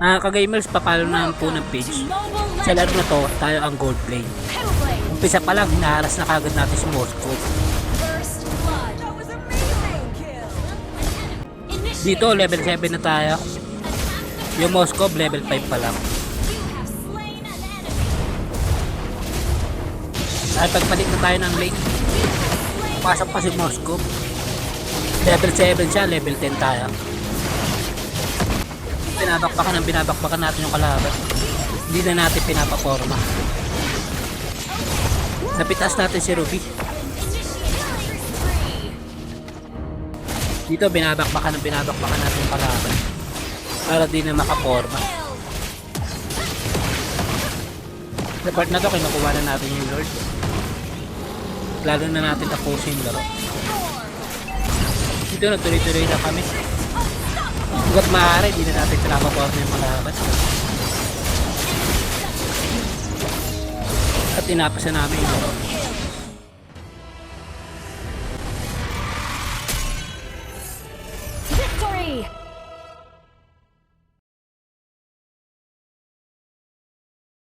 Ka-gamers, papalo na po ng page. Sa laro na to, tayo ang gold play. Umpisa pa lang, hinaharas na kagad natin si Moscow. Dito, level 7 na tayo. Yung Moscow, level 5 pa lang. At pagpalit na tayo ng lane. Pasok pa si Moscow. Level 7 siya, level 10 tayo. Binabakbakan natin yung kalaban. Hindi na natin pinapaporma. Napitas natin si Ruby. Dito binabakbakan natin yung kalaban. Para di na makaporma. Sa part na to, kinukuha na natin yung Lord. Lalo na natin tapusin yung laro. Dito nagtuloy-tuloy na kami. Huwag maaari, di na natin pinapaporma yung kalaban. At inapasa namin yung laro.